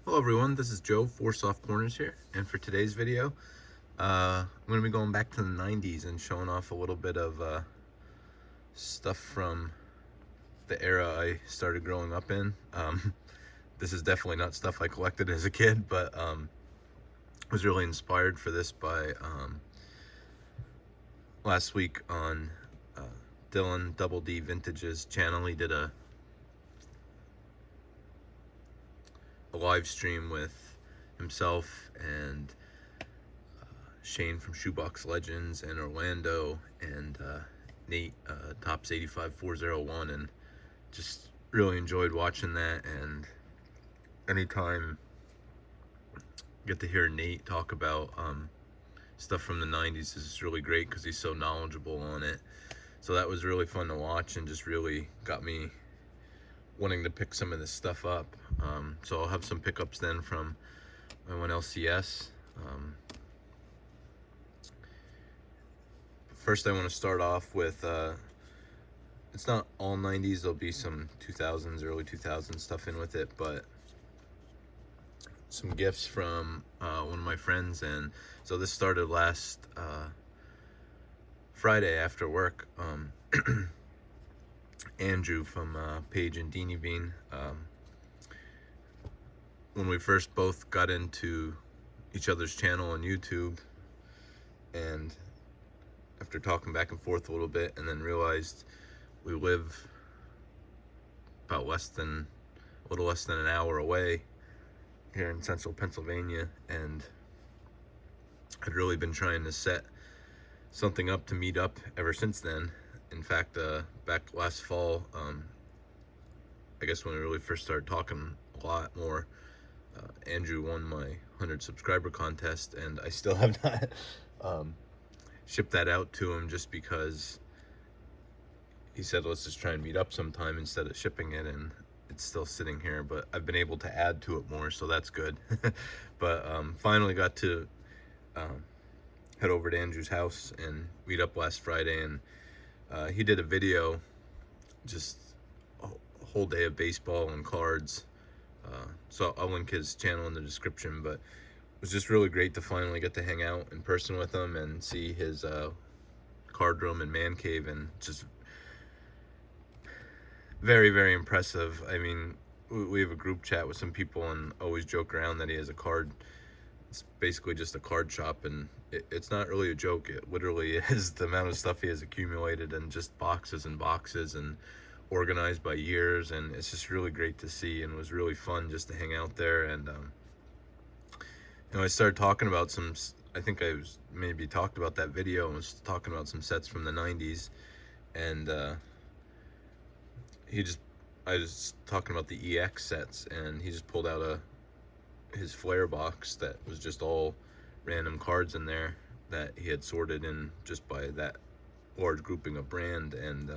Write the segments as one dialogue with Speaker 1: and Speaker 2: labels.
Speaker 1: Hello everyone, this is Joe, 4Soft Corners here, and for today's video, I'm going to be going back to the 90s and showing off a little bit of stuff from the era I started growing up in. This is definitely not stuff I collected as a kid, but was really inspired for this by last week on Dylan Double D Vintage's channel. He did a live stream with himself and Shane from Shoebox Legends and Orlando and Nate, Tops 85401, and just really enjoyed watching that. And anytime I get to hear Nate talk about stuff from the 90s is really great because he's so knowledgeable on it. So that was really fun to watch and just really got me wanting to pick some of this stuff up. So I'll have some pickups then from my one LCS. First I want to start off with, it's not all 90s, there'll be some 2000s, early 2000s stuff in with it, but some gifts from one of my friends. And so this started last Friday after work. Andrew from paigedeeneebeen, when we first both got into each other's channel on YouTube, and after talking back and forth a little bit, and then realized we live about a little less than an hour away here in central Pennsylvania, and I'd really been trying to set something up to meet up ever since then. In fact, back last fall, I guess when we really first started talking a lot more, Andrew won my 100 subscriber contest, and I still have not shipped that out to him just because he said let's just try and meet up sometime instead of shipping it, and it's still sitting here, but I've been able to add to it more, so that's good. But finally got to head over to Andrew's house and meet up last Friday, and he did a video, just a whole day of baseball and cards. So I'll link his channel in the description, but it was just really great to finally get to hang out in person with him and see his card room and man cave, and just very, very impressive. I mean, we have a group chat with some people and always joke around that he has a card, it's basically just a card shop, and it's not really a joke. It literally is the amount of stuff he has accumulated, and just boxes and boxes and organized by years, and it's just really great to see, and it was really fun just to hang out there. And I started talking about some, I think I was maybe talked about that video and was talking about some sets from the 90s, and I was talking about the EX sets, and he just pulled out his flare box that was just all random cards in there that he had sorted in just by that large grouping of brand, and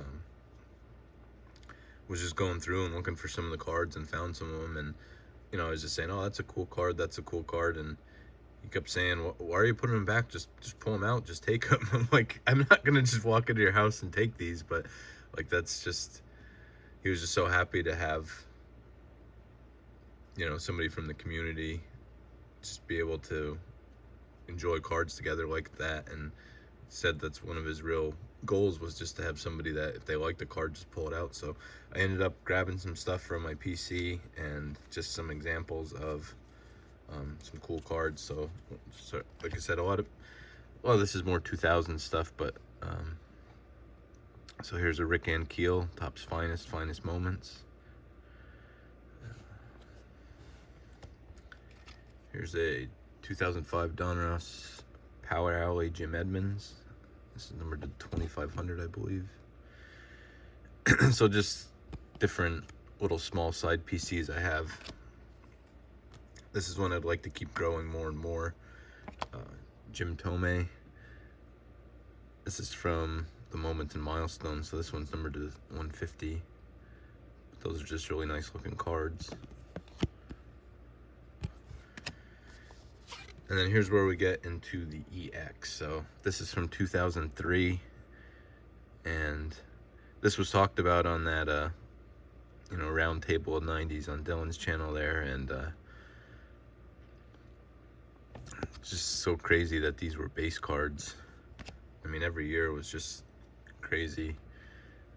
Speaker 1: was just going through and looking for some of the cards and found some of them. And I was just saying, oh, that's a cool card, that's a cool card, and he kept saying, why are you putting them back? Just pull them out, just take them. I'm like, I'm not gonna just walk into your house and take these, but like, that's just, he was just so happy to have somebody from the community just be able to enjoy cards together like that, and said that's one of his real goals, was just to have somebody that if they like the card, just pull it out. So I ended up grabbing some stuff from my PC and just some examples of some cool cards. So like I said, a lot of this is more 2000 stuff, but so here's a Rick and Keel, Topps finest moments. Here's a 2005 Donruss Power Alley Jim Edmonds. This is numbered to 2500, I believe. So just different little small side PCs I have. This is one I'd like to keep growing more and more. Jim Tomei. This is from the Moments and Milestones, so this one's numbered to 150. But those are just really nice looking cards. And then here's where we get into the EX. So this is from 2003, and this was talked about on that round table of 90s on Dylan's channel there, and It's just so crazy that these were base cards. I mean, every year was just crazy.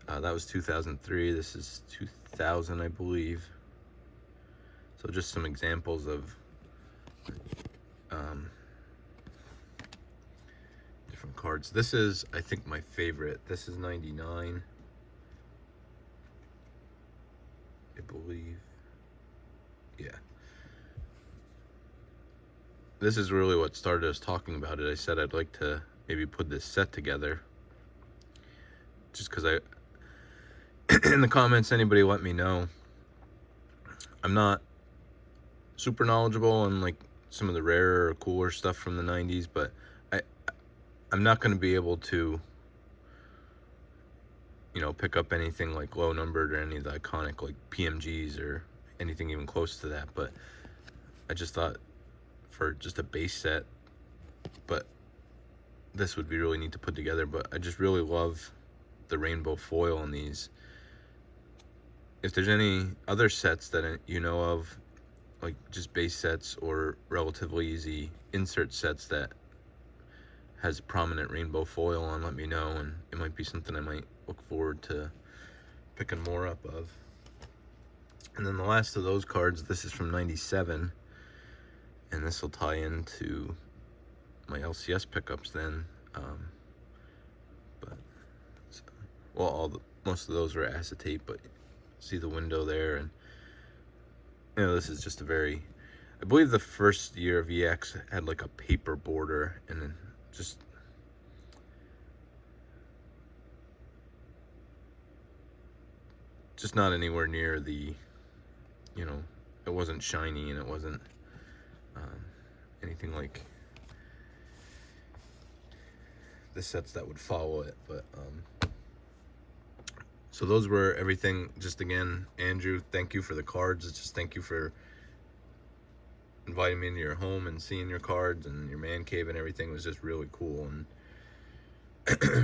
Speaker 1: That was 2003. This is 2000, I believe. So just some examples of different cards. This is, I think, my favorite. This is 99, I believe. Yeah. This is really what started us talking about it. I said I'd like to maybe put this set together. Just because in the comments, anybody let me know. I'm not super knowledgeable on like some of the rarer or cooler stuff from the 90s, but I'm not going to be able to, you know, pick up anything like low numbered or any of the iconic like PMGs or anything even close to that. But I just thought for just a base set, but this would be really neat to put together. But I just really love the rainbow foil on these. If there's any other sets that you know of, like just base sets or relatively easy insert sets that has prominent rainbow foil on, let me know, and it might be something I might look forward to picking more up of. And then the last of those cards, this is from 97, and this will tie into my LCS pickups then. But so, well, most of those were acetate, but see the window there, and you know, this is just a very, I believe the first year of EX had like a paper border, and then just not anywhere near the, you know, it wasn't shiny, and it wasn't anything like the sets that would follow it. But so those were everything. Just again, Andrew, thank you for the cards. Just thank you for inviting me into your home and seeing your cards and your man cave and everything. It was just really cool and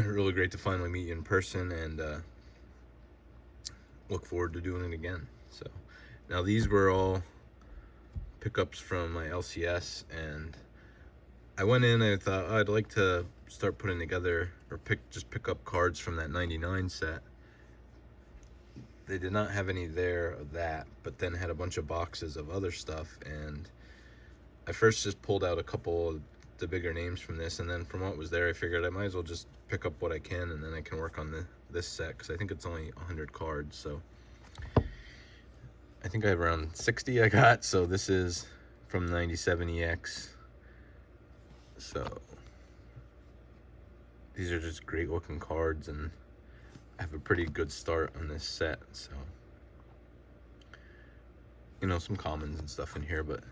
Speaker 1: really great to finally meet you in person, and look forward to doing it again. So now these were all pickups from my LCS, and I went in and I thought, oh, I'd like to start putting together or pick up cards from that 99 set. They did not have any there of that, but then had a bunch of boxes of other stuff, and I first just pulled out a couple of the bigger names from this, and then from what was there, I figured I might as well just pick up what I can, and then I can work on this set, because I think it's only 100 cards. So I think I have around 60 I got. So this is from 97 EX. So these are just great looking cards, and I have a pretty good start on this set. So, you know, some commons and stuff in here, but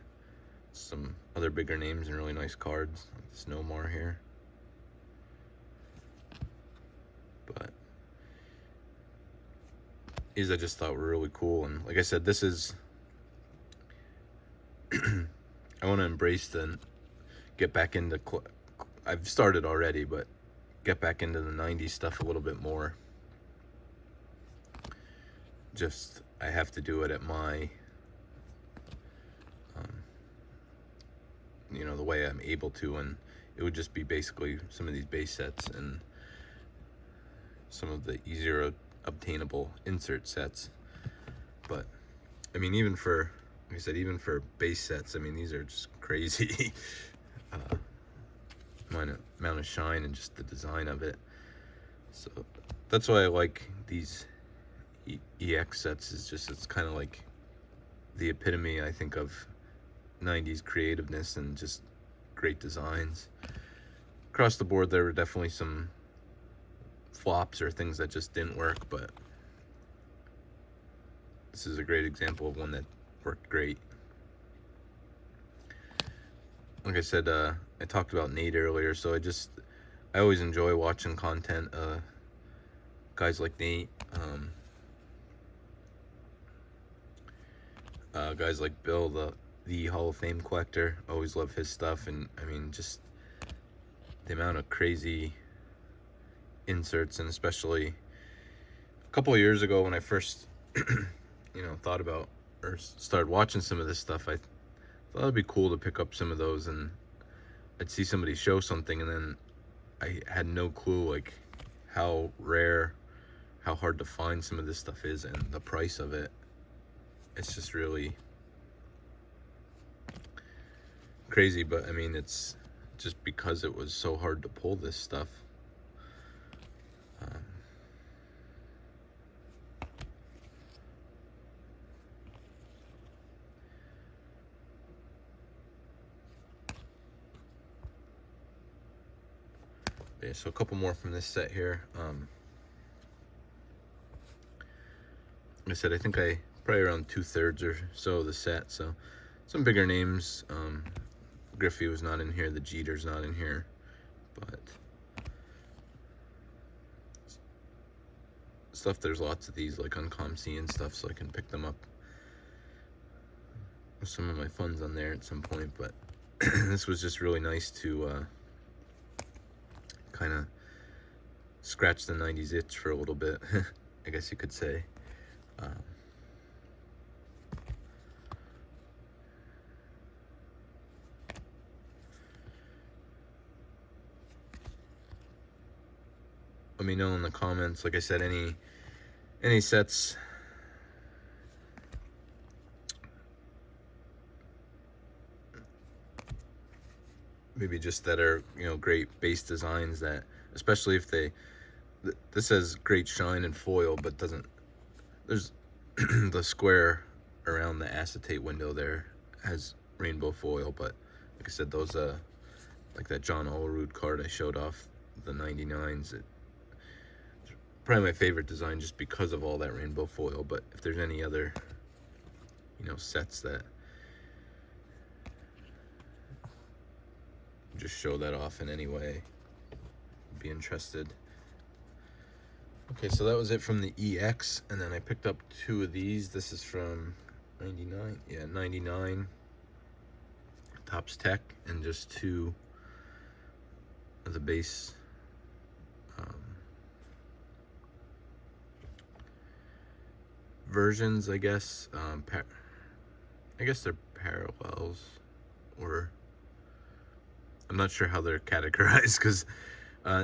Speaker 1: some other bigger names and really nice cards, like the Snowmar here. But these I just thought were really cool, and like I said, this is I want to embrace get back into I've started already, but get back into the 90s stuff a little bit more. Just I have to do it at my you know, the way I'm able to, and it would just be basically some of these base sets and some of the easier obtainable insert sets. But I mean, even for, like I said, even for base sets, I mean, these are just crazy. Amount of shine and just the design of it. So that's why I like these EX sets. Is just, it's kind of like the epitome, I think, of 90s creativeness and just great designs. Across the board, there were definitely some flops or things that just didn't work, but this is a great example of one that worked great. Like I said, I talked about Nate earlier, so I always enjoy watching content, guys like Nate, guys like Bill, the Hall of Fame collector. Always love his stuff, and I mean, just the amount of crazy inserts, and especially a couple of years ago when I first you know, thought about or started watching some of this stuff, I thought it'd be cool to pick up some of those, and I'd see somebody show something, and then I had no clue like how rare, how hard to find some of this stuff is, and the price of it. It's just really crazy. But I mean, it's just because it was so hard to pull this stuff. Yeah, so a couple more from this set here. Like I said, I think I probably around 2/3 or so of the set. So some bigger names. Griffey was not in here. The Jeter's not in here, but stuff. There's lots of these like on ComC and stuff, so I can pick them up with some of my funds on there at some point. But this was just really nice to kind of scratch the 90s itch for a little bit, I guess you could say. Let me know in the comments, like I said, any sets maybe just that are, you know, great base designs, that especially if this has great shine and foil, but doesn't, there's the square around the acetate window there has rainbow foil. But like I said, those like that John Olerud card I showed off, the 99s, it's probably my favorite design just because of all that rainbow foil. But if there's any other, you know, sets that just show that off in any way, I'd be interested. Okay, so that was it from the EX, and then I picked up two of these. This is from 99, yeah, 99 Topps Tech, and just two of the base versions, I guess. I guess they're parallels, or I'm not sure how they're categorized, because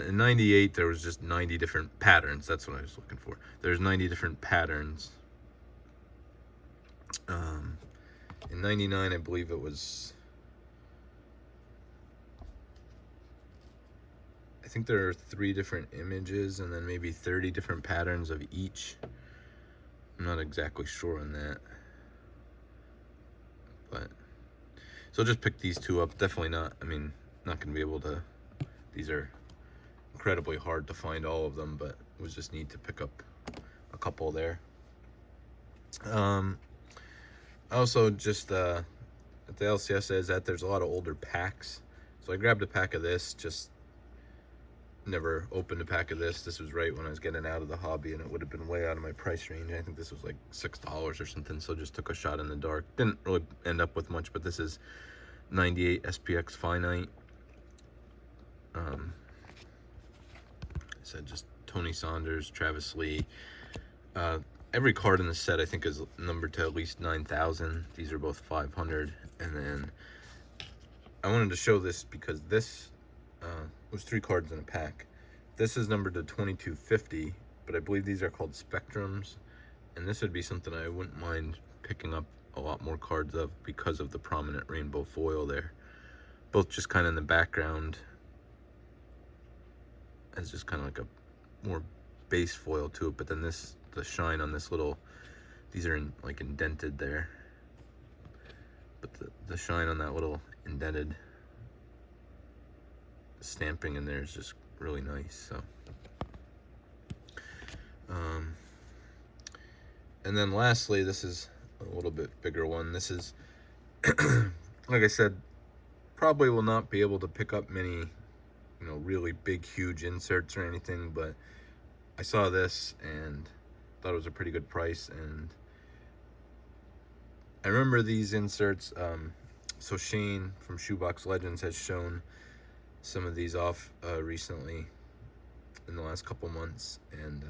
Speaker 1: in 98 there was just 90 different patterns. That's what I was looking for. There's 90 different patterns. In 99, I believe it was, I think there are 3 different images and then maybe 30 different patterns of each. I'm not exactly sure on that, but so I'll just pick these two up. Definitely not, I mean, not gonna be able to, these are incredibly hard to find all of them, but it was just neat to pick up a couple there. Also, just at the LCS is that there's a lot of older packs, so I grabbed a pack of this. Just never opened a pack of this. This was right when I was getting out of the hobby, and it would have been way out of my price range. I think this was like $6 or something, so just took a shot in the dark. Didn't really end up with much, but this is 98 SPX Finite. I said just Tony Saunders, Travis Lee. Every card in the set I think is numbered to at least 9,000. These are both 500. And then I wanted to show this because this was 3 cards in a pack. This is numbered to 2250, but I believe these are called Spectrums, and this would be something I wouldn't mind picking up a lot more cards of because of the prominent rainbow foil there. Both just kind of in the background as just kind of like a more base foil to it, but then this, the shine on this little, these are like indented there, but the shine on that little indented stamping in there is just really nice. So and then lastly, this is a little bit bigger one. This is like I said, probably will not be able to pick up many, you know, really big huge inserts or anything, but I saw this and thought it was a pretty good price. And I remember these inserts. So Shane from Shoebox Legends has shown some of these off recently in the last couple months, and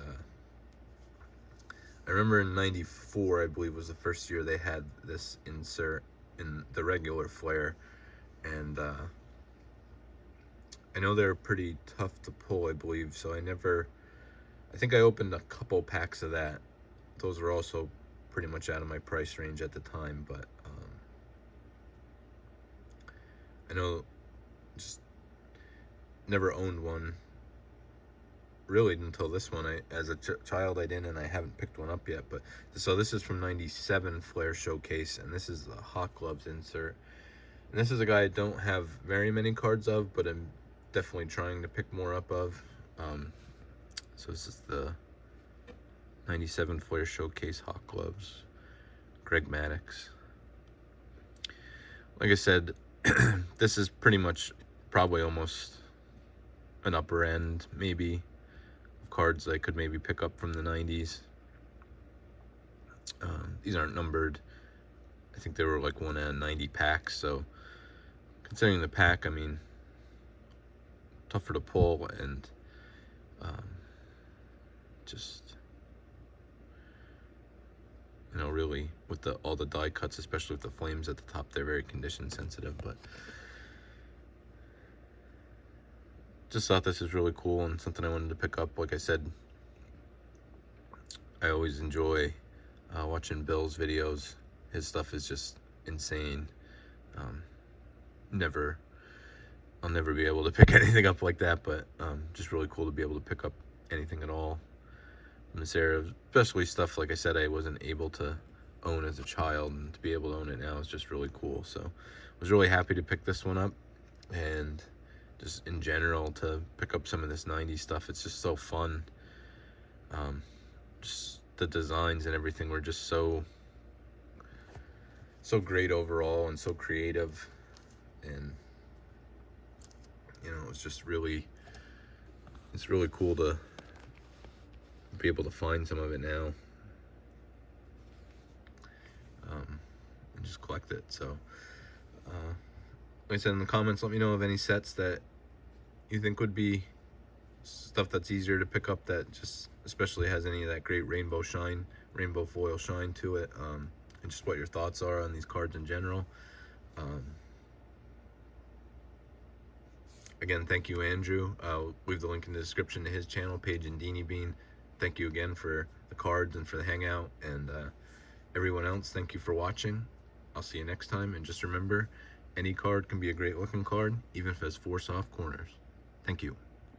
Speaker 1: I remember in '94, I believe, was the first year they had this insert in the regular flare, and I know they're pretty tough to pull, I believe, so I think I opened a couple packs of that. Those were also pretty much out of my price range at the time, but I know just never owned one really until this one. As a child I didn't, and I haven't picked one up yet. But so this is from '97 Flair Showcase, and this is the Hot Gloves insert. And this is a guy I don't have very many cards of, but I'm definitely trying to pick more up of. So this is the '97 Flair Showcase Hot Gloves, Greg Maddux. Like I said, this is pretty much probably almost an upper end, maybe, of cards I could maybe pick up from the 90s. These aren't numbered. I think they were like 1 out of 90 packs, so considering the pack, I mean, tougher to pull, and just, you know, really with all the die cuts, especially with the flames at the top, they're very condition sensitive. But just thought this was really cool and something I wanted to pick up. Like I said, I always enjoy watching Bill's videos. His stuff is just insane. I'll never be able to pick anything up like that, but just really cool to be able to pick up anything at all in this era, especially stuff, like I said, I wasn't able to own as a child, and to be able to own it now is just really cool. So I was really happy to pick this one up, and just in general to pick up some of this 90s stuff. It's just so fun. Just the designs and everything were just so great overall, and so creative, and you know, it's really cool to be able to find some of it now, and just collect it. So like I said, in the comments, let me know of any sets that you think would be stuff that's easier to pick up, that just especially has any of that great rainbow foil shine to it, and just what your thoughts are on these cards in general. Again, thank you, Andrew. I'll leave the link in the description to his channel, paigedeeneebeen. Thank you again for the cards and for the hangout, and everyone else, thank you for watching. I'll see you next time, and just remember, any card can be a great looking card, even if it has 4 soft corners. Thank you.